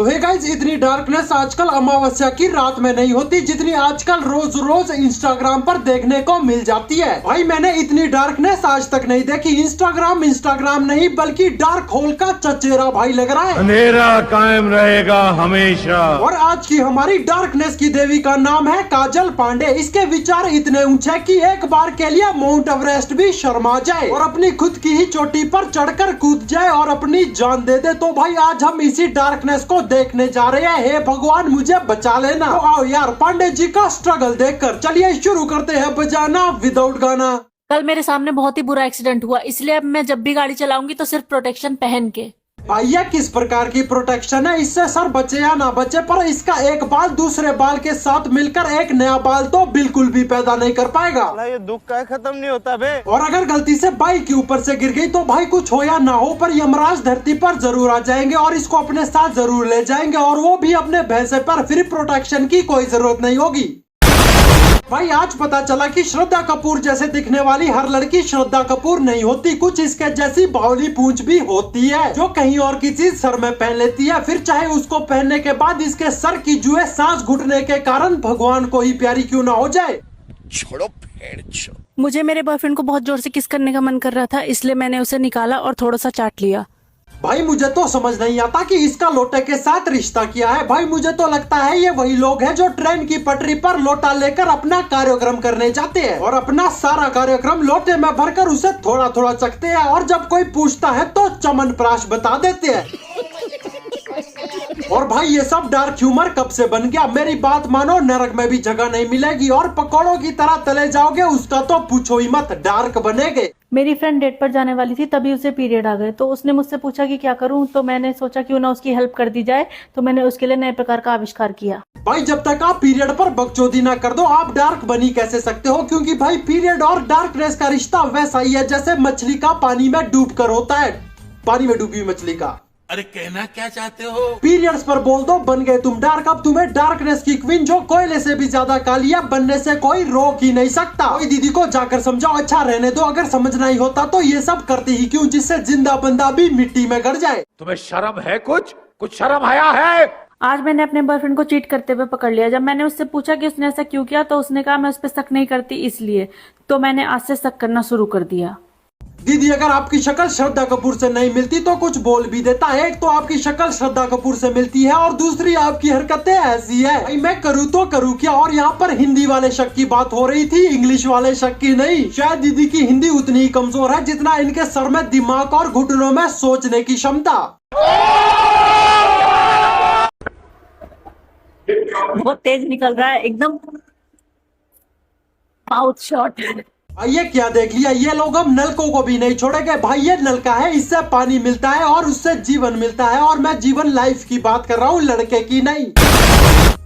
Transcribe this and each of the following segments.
तो hey guys, इतनी darkness आजकल अमावस्या की रात में नहीं होती जितनी आजकल रोज रोज इंस्टाग्राम पर देखने को मिल जाती है। भाई मैंने इतनी डार्कनेस आज तक नहीं देखी। इंस्टाग्राम नहीं बल्कि डार्क होल का चचेरा भाई लग रहा है। अंधेरा कायम रहेगा हमेशा। और आज की हमारी डार्कनेस की देवी का नाम है काजल पांडे। इसके विचार इतने ऊंचे कि एक बार के लिए माउंट एवरेस्ट भी शर्मा जाए और अपनी खुद की ही चोटी पर चढ़कर कूद जाए और अपनी जान दे दे। तो भाई आज हम इसी डार्कनेस को देखने जा रहे हैं। हे भगवान मुझे बचा लेना। तो आओ यार पांडे जी का स्ट्रगल देखकर चलिए शुरू करते हैं बजाना विदाउट गाना। कल मेरे सामने बहुत ही बुरा एक्सीडेंट हुआ, इसलिए अब मैं जब भी गाड़ी चलाऊंगी तो सिर्फ प्रोटेक्शन पहन के। भाई ये किस प्रकार की प्रोटेक्शन है? इससे सर बचे या ना बचे, पर इसका एक बाल दूसरे बाल के साथ मिलकर एक नया बाल तो बिल्कुल भी पैदा नहीं कर पाएगा। ये दुख का खत्म नहीं होता बे। और अगर गलती से बाइक के ऊपर से गिर गई तो भाई कुछ हो या ना हो पर यमराज धरती पर जरूर आ जाएंगे और इसको अपने साथ जरूर ले जाएंगे, और वो भी अपने भैंसे पर। फिर प्रोटेक्शन की कोई जरूरत नहीं होगी। भाई आज पता चला कि श्रद्धा कपूर जैसे दिखने वाली हर लड़की श्रद्धा कपूर नहीं होती। कुछ इसके जैसी बावली पूंछ भी होती है जो कहीं और की चीज सर में पहन लेती है। फिर चाहे उसको पहनने के बाद इसके सर की जुए सांस घुटने के कारण भगवान को ही प्यारी क्यों ना हो जाए। छोड़ो फेड़ छोड़ो। मुझे मेरे बॉयफ्रेंड को बहुत जोर से किस करने का मन कर रहा था, इसलिए मैंने उसे निकाला और थोड़ा सा चाट लिया। भाई मुझे तो समझ नहीं आता कि इसका लोटे के साथ रिश्ता क्या है। भाई मुझे तो लगता है ये वही लोग हैं जो ट्रेन की पटरी पर लोटा लेकर अपना कार्यक्रम करने जाते हैं और अपना सारा कार्यक्रम लोटे में भरकर उसे थोड़ा थोड़ा चखते हैं, और जब कोई पूछता है तो चमनप्राश बता देते हैं। और भाई ये सब डार्क ह्यूमर कब से बन गया? मेरी बात मानो, नरक में भी जगह नहीं मिलेगी और पकौड़ों की तरह तले जाओगे उसका तो पूछो ही मत, डार्क बनेगे। मेरी फ्रेंड डेट पर जाने वाली थी, तभी उसे पीरियड आ गए, तो उसने मुझसे पूछा कि क्या करूं, तो मैंने सोचा क्यों ना उसकी हेल्प कर दी जाए, तो मैंने उसके लिए नए प्रकार का आविष्कार किया। भाई जब तक आप पीरियड पर बकचोदी ना कर दो आप डार्क बनी कैसे सकते हो? क्योंकि भाई पीरियड और डार्कनेस का रिश्ता वैसा ही है जैसे मछली का पानी में डूब कर होता है, पानी में डूबी मछली का। अरे कहना क्या चाहते हो? पीरियड्स पर बोल दो बन गए तुम डार्क। अब तुम्हें डार्कनेस की क्वीन जो कोयले से भी ज्यादा काली है बनने से कोई रोक ही नहीं सकता। कोई दीदी को जाकर समझाओ। अच्छा रहने दो, अगर समझना ही होता तो ये सब करती ही क्यों जिससे जिंदा बंदा भी मिट्टी में गड़ जाए। तुम्हें शर्म है? कुछ शर्म आया है? आज मैंने अपने बॉयफ्रेंड को चीट करते हुए पकड़ लिया। जब मैंने उससे पूछा कि उसने ऐसा क्यों किया तो उसने कहा मैं उस पर शक नहीं करती इसलिए। तो मैंने आज से शक करना शुरू कर दिया। दीदी अगर आपकी शक्ल श्रद्धा कपूर से नहीं मिलती तो कुछ बोल भी देता। एक तो आपकी शक्ल श्रद्धा कपूर से मिलती है और दूसरी आपकी हरकतें ऐसी है। भाई मैं करूँ तो करूँ क्या? और यहाँ पर हिंदी वाले शक की बात हो रही थी, इंग्लिश वाले शक की नहीं। शायद दीदी की हिंदी उतनी ही कमजोर है जितना इनके सर में दिमाग और घुटनों में सोचने की क्षमता। बहुत तेज निकल रहा है, एकदम माउथ शॉट। ये क्या देख लिया? ये लोग अब नलकों को भी नहीं छोड़ेंगे। भाई ये नलका है, इससे पानी मिलता है और उससे जीवन मिलता है, और मैं जीवन लाइफ की बात कर रहा हूँ, लड़के की नहीं।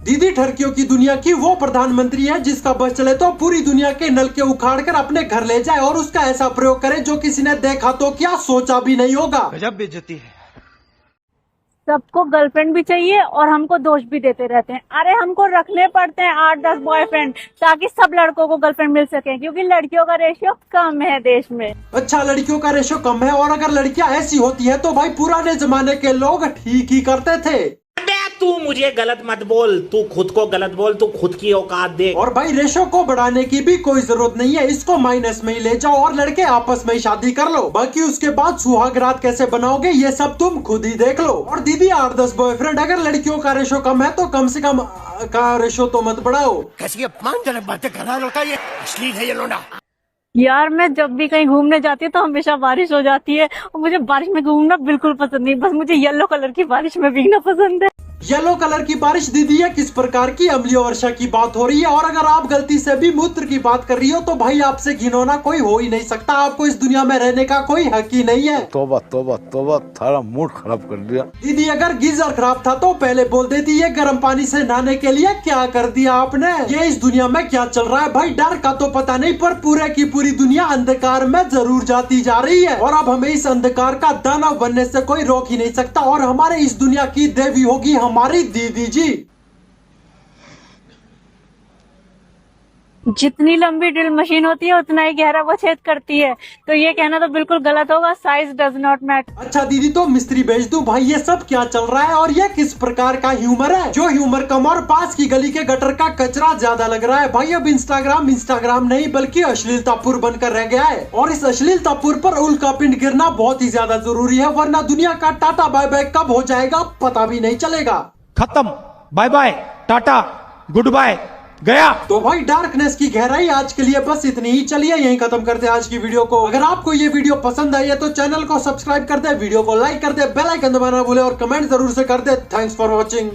दीदी ठरकियों की दुनिया की वो प्रधानमंत्री है जिसका बस चले तो पूरी दुनिया के नलके उखाड़ कर अपने घर ले जाए और उसका ऐसा प्रयोग करे जो किसी ने देखा तो क्या सोचा भी नहीं होगा। गजब बेइज्जती है। सबको गर्लफ्रेंड भी चाहिए और हमको दोष भी देते रहते हैं। अरे हमको रखने पड़ते हैं 8-10 बॉयफ्रेंड ताकि सब लड़कों को गर्लफ्रेंड मिल सके, क्योंकि लड़कियों का रेशियो कम है देश में। अच्छा लड़कियों का रेशो कम है, और अगर लड़कियां ऐसी होती है तो भाई पुराने जमाने के लोग ठीक ही करते थे। तू मुझे गलत मत बोल, तू खुद को गलत बोल, तू खुद की औकात देख। और भाई रेशो को बढ़ाने की भी कोई जरूरत नहीं है, इसको माइनस में ही ले जाओ और लड़के आपस में ही शादी कर लो। बाकी उसके बाद सुहाग रात कैसे बनाओगे ये सब तुम खुद ही देख लो। और दीदी 8-10 बॉयफ्रेंड, अगर लड़कियों का रेशो कम है तो कम से कम का रेशो तो मत बढ़ाओ। कैसी अपमानजनक बातें कर रहा होता है ये? अश्लील है ये लोना। यार मैं जब भी कहीं घूमने जाती हूँ तो हमेशा बारिश हो जाती है और मुझे बारिश में घूमना बिल्कुल पसंद नहीं। बस मुझे येलो कलर की बारिश में भीगना पसंद है। येलो कलर की बारिश दीदी है किस प्रकार की? अम्लीय वर्षा की बात हो रही है। और अगर आप गलती से भी मूत्र की बात कर रही हो तो भाई आपसे घिनौना कोई हो ही नहीं सकता। आपको इस दुनिया में रहने का कोई हक ही नहीं है। तोबा तोबा तोबा, थारा मूड खराब कर दिया। दीदी अगर गीजर खराब था तो पहले बोल देती। ये गर्म पानी से नहाने के लिए क्या कर दिया आपने? ये इस दुनिया में क्या चल रहा है? भाई डर का तो पता नहीं पर पूरे की पूरी दुनिया अंधकार में जरूर जाती जा रही है, और अब हमें इस अंधकार का दानव बनने से कोई रोक ही नहीं सकता। और हमारे इस दुनिया की देवी होगी हमारी दीदी जी। जितनी लंबी ड्रिल मशीन होती है उतना ही गहरा वो छेद करती है, तो ये कहना तो बिल्कुल गलत होगा। Size does not matter. अच्छा दीदी, तो मिस्त्री भेज दूं भाई, ये सब क्या चल रहा है और ये किस प्रकार का ह्यूमर है? जो ह्यूमर कम और पास की गली के गटर का कचरा ज्यादा लग रहा है भाई। अब इंस्टाग्राम नहीं बल्कि अश्लीलतापुर बनकर रह गया है, और इस अश्लीलतापुर पर उल्का पिंड गिरना बहुत ही ज्यादा जरूरी है, वरना दुनिया का टाटा बाय बाय कब हो जाएगा पता भी नहीं चलेगा। खत्म, bye bye, tata, goodbye, गया। तो भाई डार्कनेस की गहराई आज के लिए बस इतनी ही। चलिए यहीं खत्म करते हैं आज की वीडियो को। अगर आपको ये वीडियो पसंद आई है तो चैनल को सब्सक्राइब कर दे, वीडियो को लाइक कर दे, बेल आइकन दबाना भूले और कमेंट जरूर से कर दे। Thanks for watching.